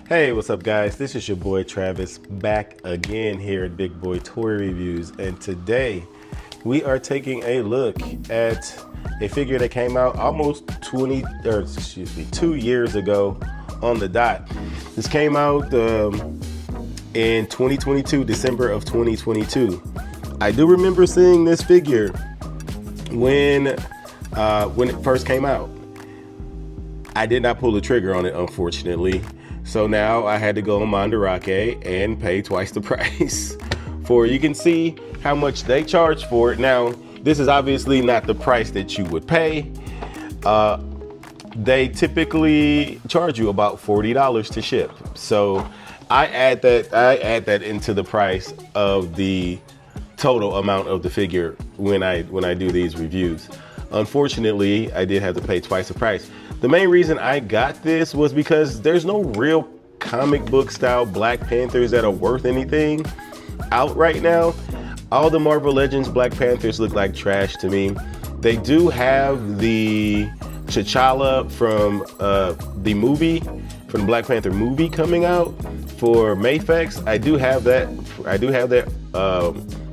Hey, what's up guys? This is your boy Travis back again here at Big Boy Toy Reviews, and today we are taking a look at a figure that came out almost 2 years ago on the dot. This came out in 2022, December of 2022. I do remember seeing this figure when it first came out. I did not pull the trigger on it, unfortunately. So now I had to go on Mandarake and pay twice the price for it. You can see how much they charge for it. Now, this is obviously not the price that you would pay. They typically charge you about $40 to ship. So I add that into the price of the total amount of the figure when I do these reviews. Unfortunately, I did have to pay twice the price. The main reason I got this was because there's no real comic book style Black Panthers that are worth anything out right now. All the Marvel Legends Black Panthers look like trash to me. They do have the T'Challa from the movie, from the Black Panther movie coming out for Mayfex. I do have that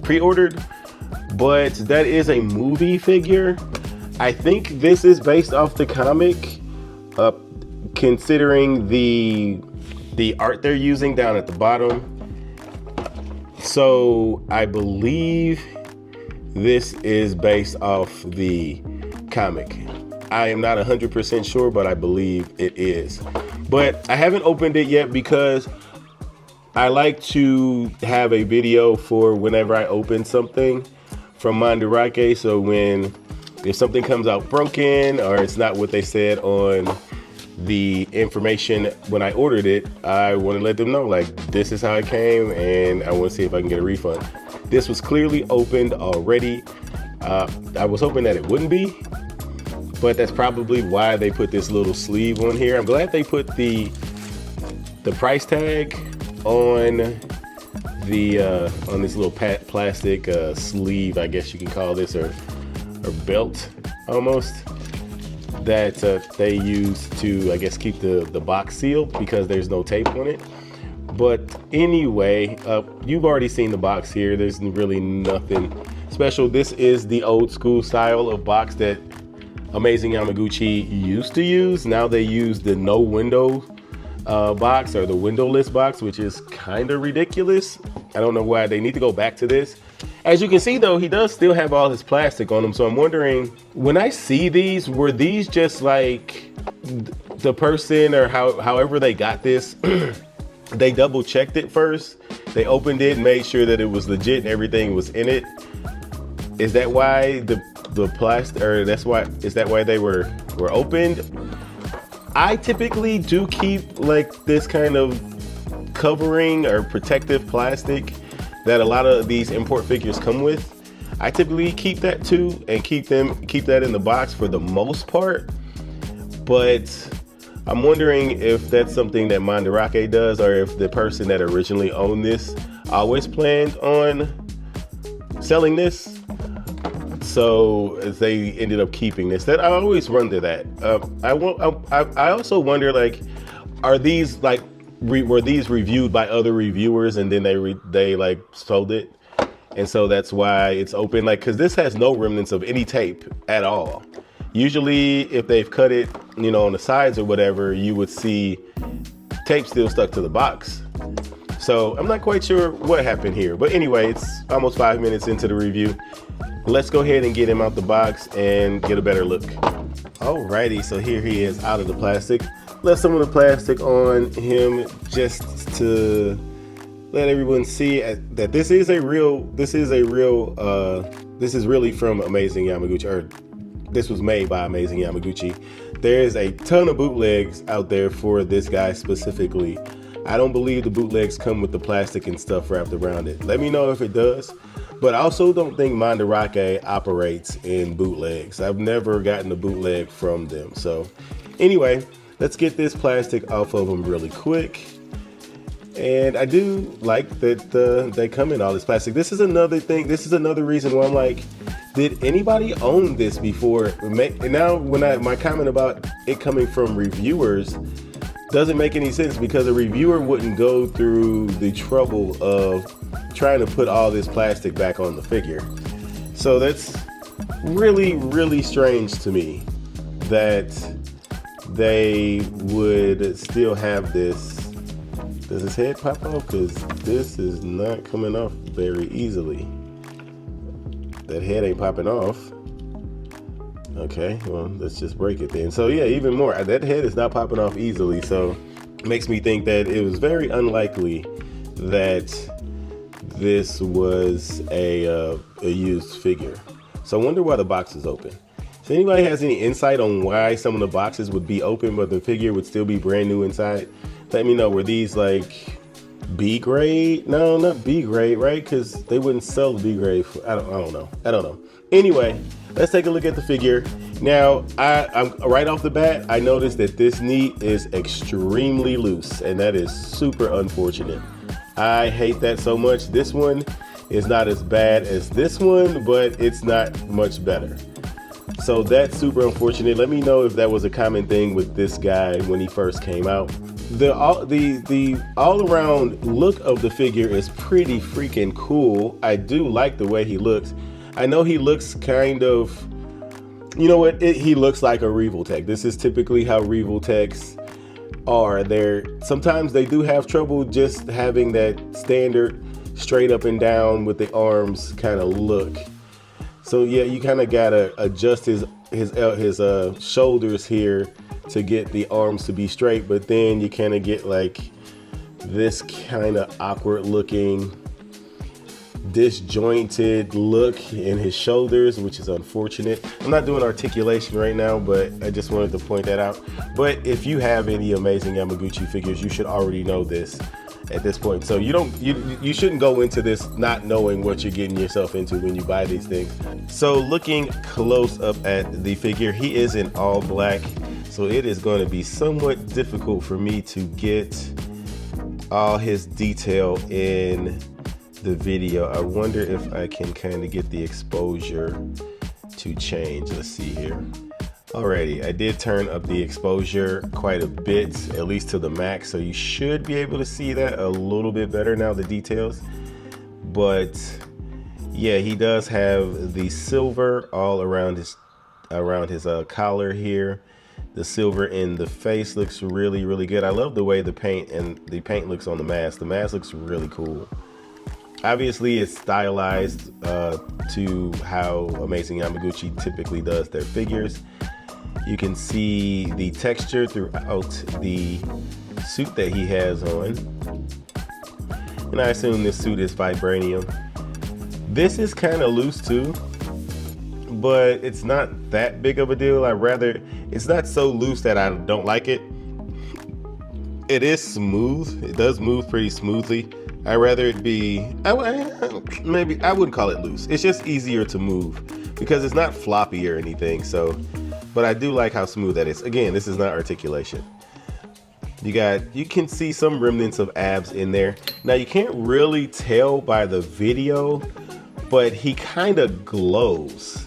pre-ordered, but that is a movie figure. I think this is based off the comic, considering the art they're using down at the bottom. So I believe this is based off the comic. I am not 100% sure, but I believe it is. But I haven't opened it yet because I like to have a video for whenever I open something from Mandarake. So if something comes out broken or it's not what they said on the information when I ordered it, I want to let them know, like, this is how it came and I want to see if I can get a refund. This was clearly opened already. I was hoping that it wouldn't be, but that's probably why they put this little sleeve on here. I'm glad they put the price tag on this little plastic sleeve, I guess you can call this, or belt almost, that they use to, I guess, keep the box sealed because there's no tape on it. But anyway, you've already seen the box here. There's really nothing special. This is the old school style of box that Amazing Yamaguchi used to use. Now they use the no window box, or the windowless box, which is kind of ridiculous. I don't know why they need to go back to this. As you can see though, he does still have all his plastic on him. So I'm wondering, when I see these, were these just like the person, or however they got this, they double checked it first. They opened it and made sure that it was legit and everything was in it. Is that why the plastic, or is that why they were opened? I typically do keep like this kind of covering or protective plastic that a lot of these import figures come with. I typically keep that too, and keep that in the box for the most part. But I'm wondering if that's something that Mandarake does, or if the person that originally owned this always planned on selling this, so they ended up keeping this. That I always wonder that. I also wonder, like, are these like were these reviewed by other reviewers and then they like sold it, and so that's why it's open? Like, because this has no remnants of any tape at all. Usually if they've cut it, you know, on the sides or whatever, you would see tape still stuck to the box. So I'm not quite sure what happened here, but anyway, it's almost 5 minutes into the review. Let's go ahead and get him out the box and get a better look. Alrighty, so here he is out of the plastic. Left some of the plastic on him just to let everyone see that this is really from Amazing Yamaguchi, or this was made by Amazing Yamaguchi. There is a ton of bootlegs out there for this guy specifically. I don't believe the bootlegs come with the plastic and stuff wrapped around it. Let me know if it does. But I also don't think Mandarake operates in bootlegs. I've never gotten a bootleg from them. So anyway, let's get this plastic off of them really quick. And I do like that they come in all this plastic. This is another thing. This is another reason why I'm like, did anybody own this before? And now when my comment about it coming from reviewers, doesn't make any sense because a reviewer wouldn't go through the trouble of trying to put all this plastic back on the figure. So that's really, really strange to me that they would still have this. Does his head pop off? Because this is not coming off very easily. That head ain't popping off. Okay, well, let's just break it then. So yeah, even more, that head is not popping off easily. So it makes me think that it was very unlikely that this was a used figure. So I wonder why the box is open. So anybody has any insight on why some of the boxes would be open, but the figure would still be brand new inside? Let me know. Were these like B grade? No, not B grade, right? Because they wouldn't sell the B grade. I don't know. Anyway, let's take a look at the figure. Now, I'm right off the bat, I noticed that this knee is extremely loose, and that is super unfortunate. I hate that so much. This one is not as bad as this one, but it's not much better. So that's super unfortunate. Let me know if that was a common thing with this guy when he first came out. The all around look of the figure is pretty freaking cool. I do like the way he looks. I know he looks kind of, you know what, he looks like a Revoltech. This is typically how Revoltechs are. Sometimes they do have trouble just having that standard straight up and down with the arms kind of look. So yeah, you kind of gotta adjust his shoulders here to get the arms to be straight, but then you kind of get like this kind of awkward looking, disjointed look in his shoulders, which is unfortunate. I'm not doing articulation right now, but I just wanted to point that out. But if you have any amazing Yamaguchi figures, you should already know this at this point. So you shouldn't go into this not knowing what you're getting yourself into when you buy these things. So looking close up at the figure, he is in all black, so it is going to be somewhat difficult for me to get all his detail in the video. I wonder if I can kind of get the exposure to change. Let's see here. Alrighty, I did turn up the exposure quite a bit, at least to the max, so you should be able to see that a little bit better now, the details. But yeah, he does have the silver all around his collar here. The silver in the face looks really, really good. I love the way the paint looks on the mask. The mask looks really cool. Obviously, it's stylized to how Amazing Yamaguchi typically does their figures. You can see the texture throughout the suit that he has on. And I assume this suit is vibranium. This is kind of loose too, but it's not that big of a deal. It's not so loose that I don't like it. It is smooth. It does move pretty smoothly. I'd rather it be, maybe I wouldn't call it loose. It's just easier to move because it's not floppy or anything. So, but I do like how smooth that is. Again, this is not articulation. You can see some remnants of abs in there. Now you can't really tell by the video, but he kind of glows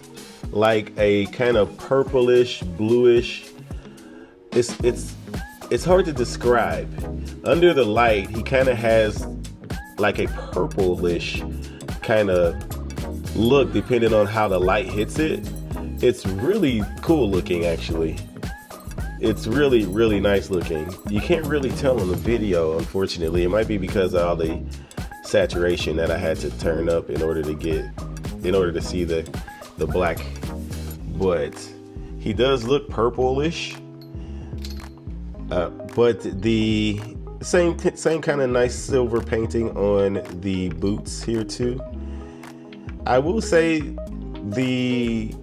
like a kind of purplish, bluish. It's hard to describe. Under the light, he kind of has like a purplish kind of look depending on how the light hits it. It's really cool looking, actually. It's really, really nice looking. You can't really tell in the video, unfortunately. It might be because of all the saturation that I had to turn up in order to see the black. But he does look purplish. But the same kind of nice silver painting on the boots here too. I will say the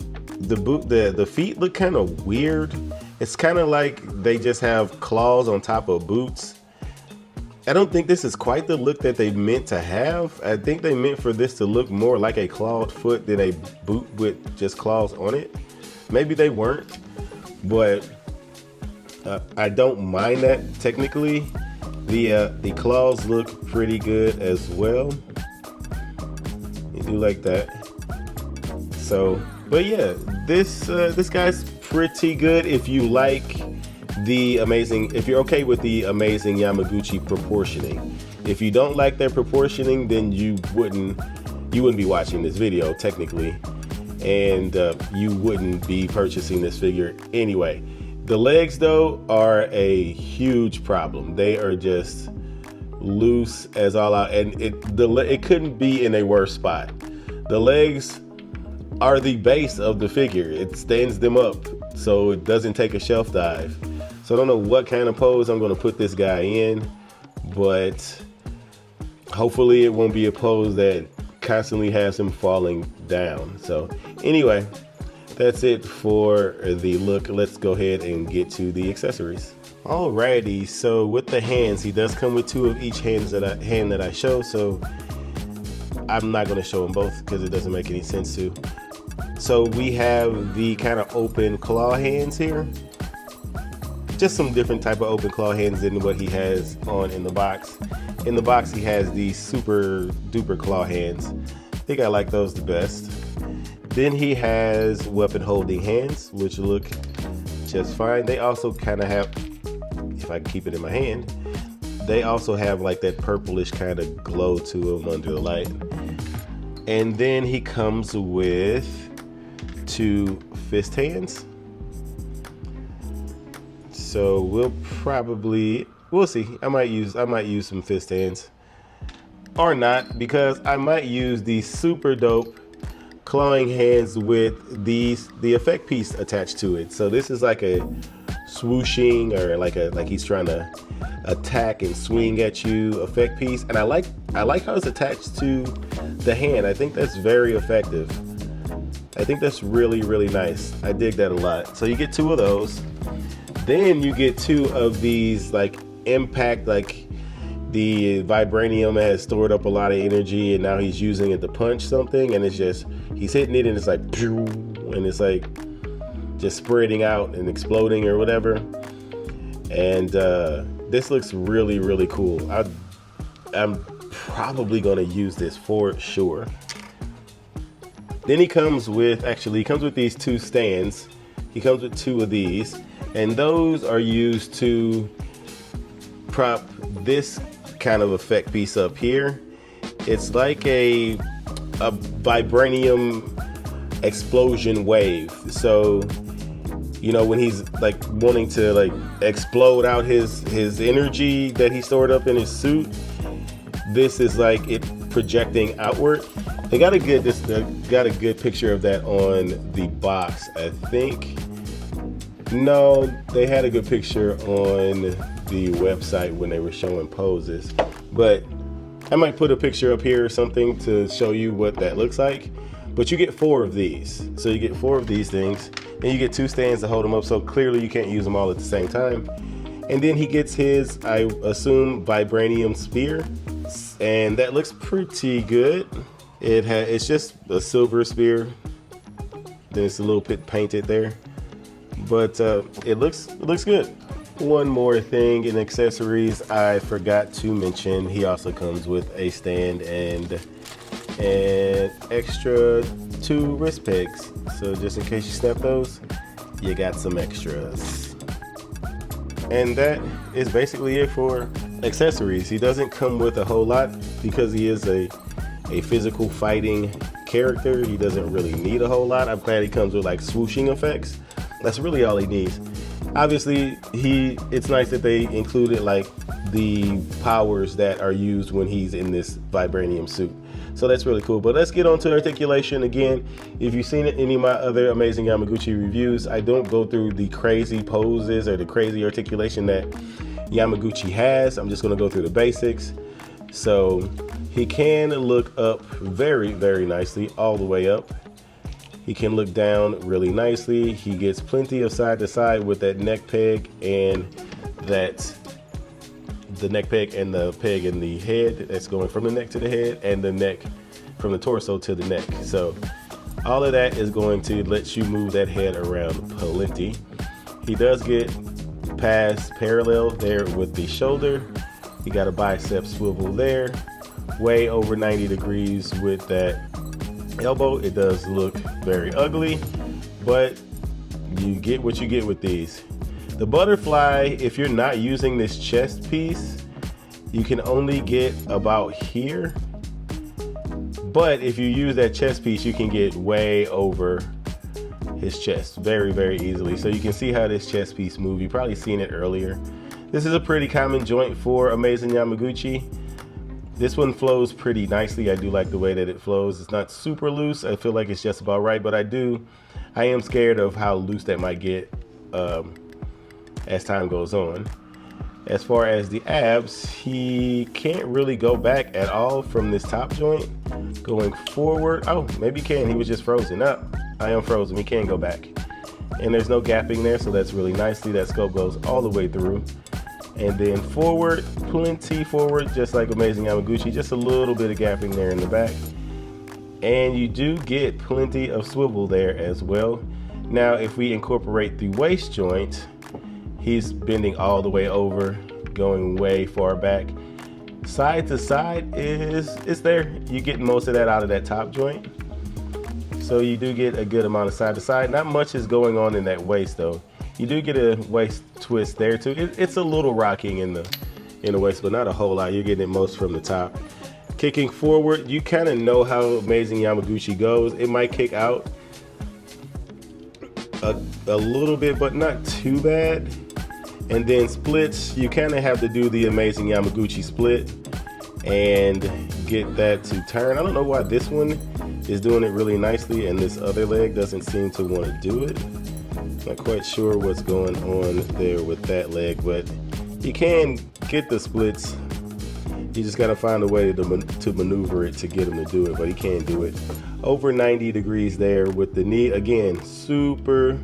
feet look kind of weird. It's kind of like they just have claws on top of boots. I don't think this is quite the look that they meant to have. I think they meant for this to look more like a clawed foot than a boot with just claws on it. Maybe they weren't, but I don't mind that technically. The claws look pretty good as well. You do like that. So, but yeah, this guy's pretty good if you like if you're okay with the amazing Yamaguchi proportioning. If you don't like their proportioning, then you wouldn't be watching this video technically, and you wouldn't be purchasing this figure anyway. The legs though are a huge problem. They are just loose as all out, and it couldn't be in a worse spot. The legs are the base of the figure. It stands them up so it doesn't take a shelf dive. So I don't know what kind of pose I'm going to put this guy in, but hopefully it won't be a pose that constantly has him falling down. So anyway, that's it for the look. Let's go ahead and get to the accessories. Alrighty, so with the hands, he does come with two of each hand that I show, so I'm not going to show them both because it doesn't make any sense to. So we have the kind of open claw hands here. Just some different type of open claw hands than what he has on in the box. In the box, he has the super duper claw hands. I think I like those the best. Then he has weapon holding hands, which look just fine. They also kind of have, if I can keep it in my hand, they also have like that purplish kind of glow to them under the light. And then he comes with two fist hands. So we'll see. I might use some fist hands or not, because I might use the super dope clawing hands with the effect piece attached to it. So this is like a swooshing, or like he's trying to attack and swing at you effect piece, and I like how it's attached to the hand. I think that's very effective. I think that's really, really nice. I dig that a lot. So you get two of those. Then you get two of these like impact, like the vibranium has stored up a lot of energy and now he's using it to punch something, and it's just, he's hitting it and it's like pew, and it's like just spreading out and exploding or whatever. And this looks really, really cool. I'm probably gonna use this for sure. Then he comes with these two stands. He comes with two of these, and those are used to prop this kind of effect piece up here. It's like a vibranium explosion wave. So, you know, when he's like wanting to like explode out his energy that he stored up in his suit, this is like it projecting outward. They got a good picture of that on the box, I think. No, they had a good picture on the website when they were showing poses, but I might put a picture up here or something to show you what that looks like. But you get four of these. So you get four of these things, and you get two stands to hold them up, so clearly you can't use them all at the same time. And then he gets his, I assume, vibranium spear, and that looks pretty good. It's just a silver spear, then it's a little bit painted there, but it looks good. One more thing in accessories I forgot to mention, he also comes with a stand and an extra 2 wrist pegs, so just in case you snap those, you got some extras. And that is basically it for accessories. He doesn't come with a whole lot because he is a physical fighting character. He doesn't really need a whole lot. I'm glad he comes with like swooshing effects. That's really all he needs. Obviously, it's nice that they included like the powers that are used when he's in this vibranium suit. So that's really cool. But let's get on to articulation. Again, if you've seen any of my other amazing Yamaguchi reviews, I don't go through the crazy poses or the crazy articulation that Yamaguchi has. I'm just going to go through the basics. So he can look up very, very nicely all the way up. He can look down really nicely. He gets plenty of side to side with that neck peg and the neck peg and the peg in the head that's going from the neck to the head, and the neck from the torso to the neck. So all of that is going to let you move that head around plenty. He does get past parallel there with the shoulder. He got a bicep swivel there, way over 90 degrees with that elbow. It does look very ugly, but you get what you get with these. The butterfly, if you're not using this chest piece, you can only get about here. But if you use that chest piece, you can get way over his chest very, very easily. So you can see how this chest piece moves. You've probably seen it earlier. This is a pretty common joint for Amazing Yamaguchi. This one flows pretty nicely. I do like the way that it flows. It's not super loose. I feel like it's just about right, but I am scared of how loose that might get as time goes on. As far as the abs, he can't really go back at all from this top joint. Going forward, oh, maybe he can. He was just frozen up. I am frozen. He can go back. And there's no gapping there, so that's really nicely. That scope goes all the way through. And then forward, plenty forward, just like Amazing Yamaguchi. Just a little bit of gapping there in the back. And you do get plenty of swivel there as well. Now, if we incorporate the waist joint, he's bending all the way over, going way far back. Side to side it's there. You get most of that out of that top joint. So you do get a good amount of side to side. Not much is going on in that waist though. You do get a waist twist there too. It's a little rocking in the waist, but not a whole lot. You're getting it most from the top. Kicking forward, you kind of know how Amazing Yamaguchi goes. It might kick out a little bit, but not too bad. And then splits, you kind of have to do the Amazing Yamaguchi split and get that to turn. I don't know why this one is doing it really nicely and this other leg doesn't seem to want to do it. Not quite sure what's going on there with that leg, but you can get the splits. You just got to find a way to maneuver it to get him to do it, but he can do it. Over 90 degrees there with the knee. Again, super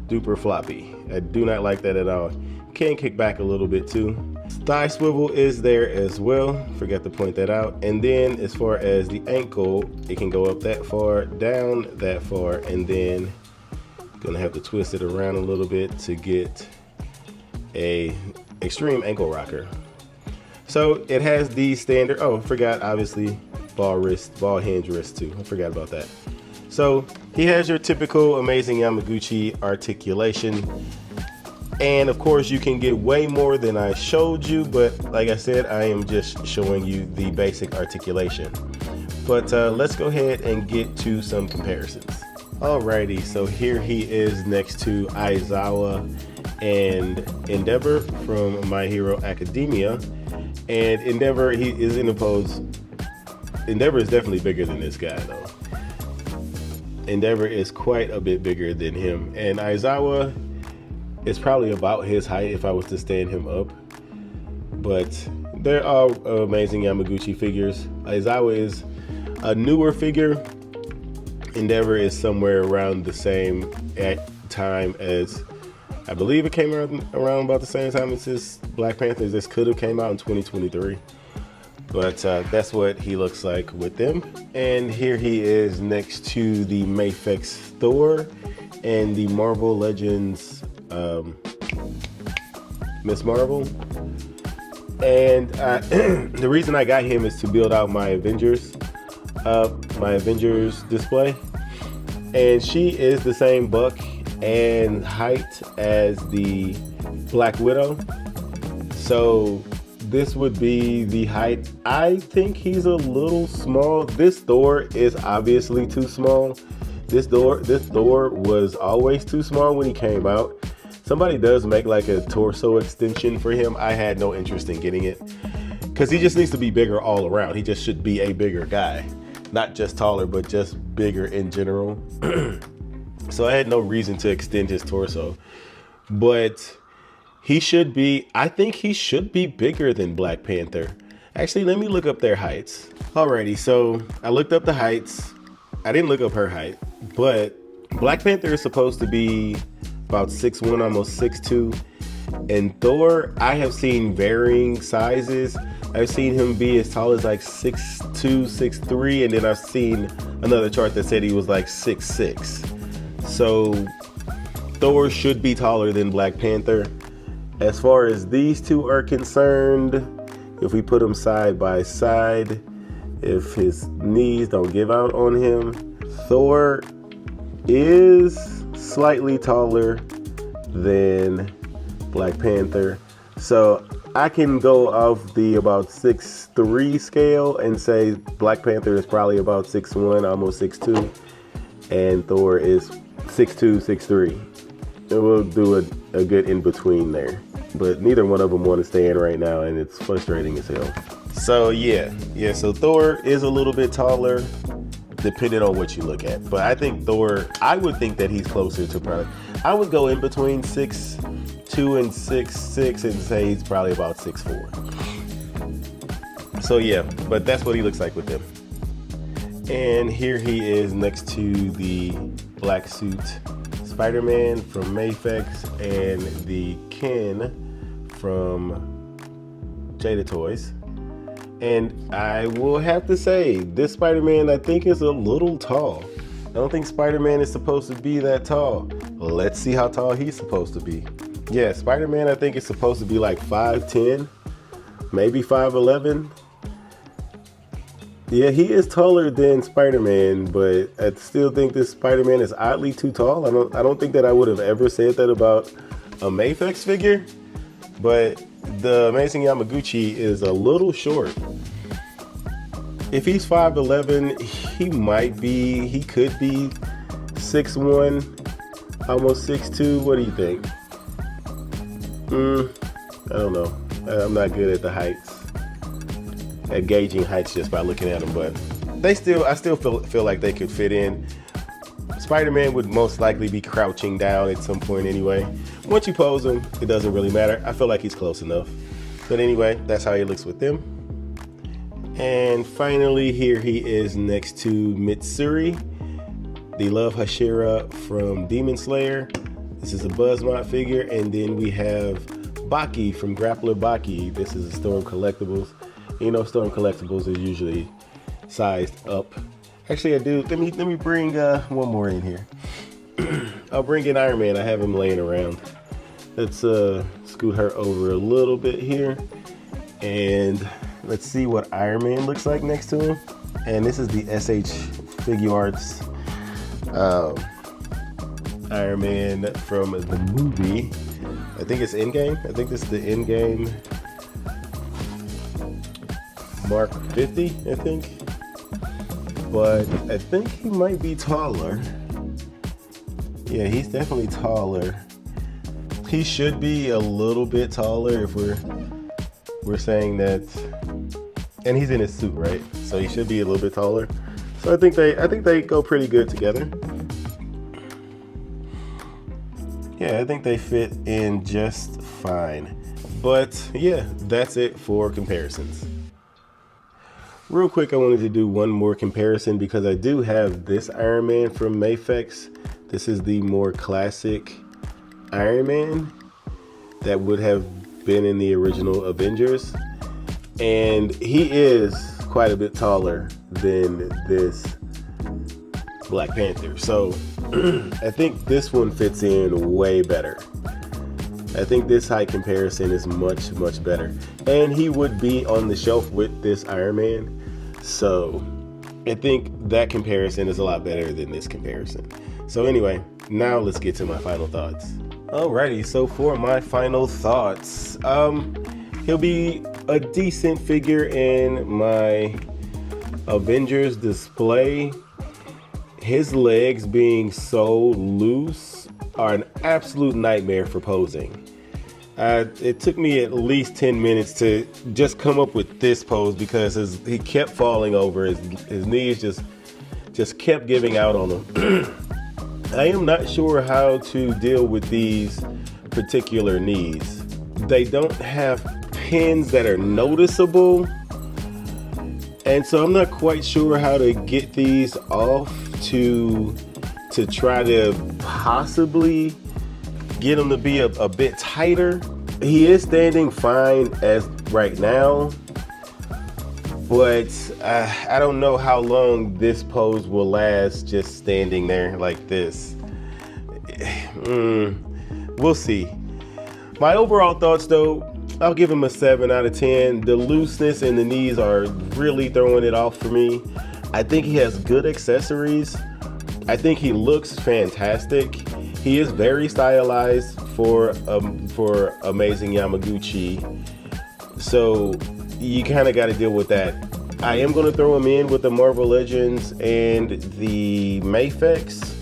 duper floppy. I do not like that at all. Can kick back a little bit too. Thigh swivel is there as well. Forgot to point that out. And then as far as the ankle, it can go up that far, down that far, and then gonna have to twist it around a little bit to get a extreme ankle rocker. So it has the standard, oh, forgot obviously ball hinge wrist too. I forgot about that. So he has your typical Amazing Yamaguchi articulation. And of course you can get way more than I showed you, but like I said, I am just showing you the basic articulation. But let's go ahead and get to some comparisons. Alrighty, so here he is next to Aizawa and Endeavor from My Hero Academia. And Endeavor, he is in a pose. Endeavor is definitely bigger than this guy though. Endeavor is quite a bit bigger than him. And Aizawa is probably about his height if I was to stand him up. But they're all Amazing Yamaguchi figures. Aizawa is a newer figure. Endeavor is somewhere around the same time as, I believe it came around about the same time as this Black Panther. This could have came out in 2023. But that's what he looks like with them. And here he is next to the Mafex Thor and the Marvel Legends Miss Marvel. And the reason I got him is to build out my Avengers display. And she is the same buck and height as the Black Widow. So this would be the height. I think he's a little small. This Thor is obviously too small. This Thor was always too small when he came out. Somebody does make like a torso extension for him. I had no interest in getting it because he just needs to be bigger all around. He just should be a bigger guy, not just taller, but just bigger in general. So I had no reason to extend his torso, but he should be, I think he should be bigger than Black Panther. Actually, let me look up their heights. Alrighty, so I looked up the heights. I didn't look up her height, but Black Panther is supposed to be about 6'1", almost 6'2". And Thor, I have seen varying sizes. I've seen him be as tall as like 6'2", 6'3", and then I've seen another chart that said he was like 6'6". So Thor should be taller than Black Panther. As far as these two are concerned, if we put them side by side, if his knees don't give out on him, Thor is slightly taller than Black Panther. So I can go off the about 6'3" scale and say Black Panther is probably about 6'1", almost 6'2", and Thor is 6'2", 6'3". And we'll do a good in between there. But neither one of them want to stand right now, and it's frustrating as hell. So yeah, so Thor is a little bit taller, depending on what you look at. But I think Thor, I would think that he's closer to probably, I would go in between 6'2" and 6'6", and say he's probably about 6'4". So yeah, but that's what he looks like with them. And here he is next to the black suit Spider-Man from Mafex and the Ken from Jada Toys. And I will have to say, this Spider-Man I think is a little tall. I don't think Spider-Man is supposed to be that tall. Let's see how tall he's supposed to be. Yeah, Spider-Man I think is supposed to be like 5'10", maybe 5'11". Yeah, he is taller than Spider-Man, but I still think this Spider-Man is oddly too tall. I don't think that I would have ever said that about a Mafex figure, but the Amazing Yamaguchi is a little short. If he's 5'11", he could be 6'1", almost 6'2". What do you think? I don't know. I'm not good at the heights, at gauging heights just by looking at them, but I still feel like they could fit in. Spider-Man would most likely be crouching down at some point anyway. Once you pose him, it doesn't really matter. I feel like he's close enough. But anyway, that's how he looks with them. And finally, here he is next to Mitsuri, the Love Hashira from Demon Slayer. This is a Buzzmont figure. And then we have Baki from Grappler Baki. This is a Storm Collectibles. You know, Storm Collectibles are usually sized up. Actually, I do. Let me bring one more in here. I'll bring in Iron Man. I have him laying around. Let's scoot her over a little bit here. And let's see what Iron Man looks like next to him. And this is the SH Figure Arts Iron Man from the movie. I think it's Endgame. I think this is the Endgame Mark 50, I think. But I think he might be taller. Yeah, he's definitely taller. He should be a little bit taller if we're saying that. And he's in his suit, right? So he should be a little bit taller. So I think they go pretty good together. Yeah, I think they fit in just fine. But yeah, that's it for comparisons. Real quick, I wanted to do one more comparison because I do have this Iron Man from Mafex. This is the more classic Iron Man that would have been in the original Avengers. And he is quite a bit taller than this Black Panther. So I think this one fits in way better. I think this height comparison is much, much better. And he would be on the shelf with this Iron Man. So I think that comparison is a lot better than this comparison. So anyway, now let's get to my final thoughts. Alrighty, so for my final thoughts, he'll be a decent figure in my Avengers display. His legs being so loose are an absolute nightmare for posing. It took me at least 10 minutes to just come up with this pose because he kept falling over. His knees just kept giving out on him. I am not sure how to deal with these particular knees. They don't have pins that are noticeable. And so I'm not quite sure how to get these off to try to possibly get him to be a bit tighter. He is standing fine as right now, but I don't know how long this pose will last just standing there like this. We'll see. My overall thoughts though, I'll give him a 7 out of 10. The looseness in the knees are really throwing it off for me. I think he has good accessories. I think he looks fantastic. He is very stylized for amazing Yamaguchi, so you kind of got to deal with that. I am going to throw him in with the Marvel Legends and the Mafex.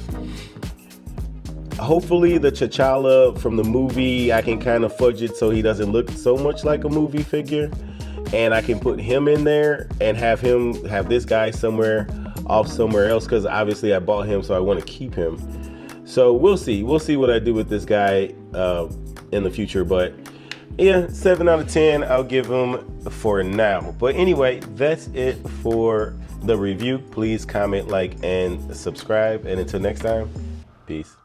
Hopefully the T'Challa from the movie, I can kind of fudge it so he doesn't look so much like a movie figure, and I can put him in there and have this guy somewhere else, because obviously I bought him, so I want to keep him. So we'll see what I do with this guy in the future, but yeah, 7 out of 10 I'll give him for now. But anyway, that's it for the review. Please comment, like, and subscribe, and until next time, peace.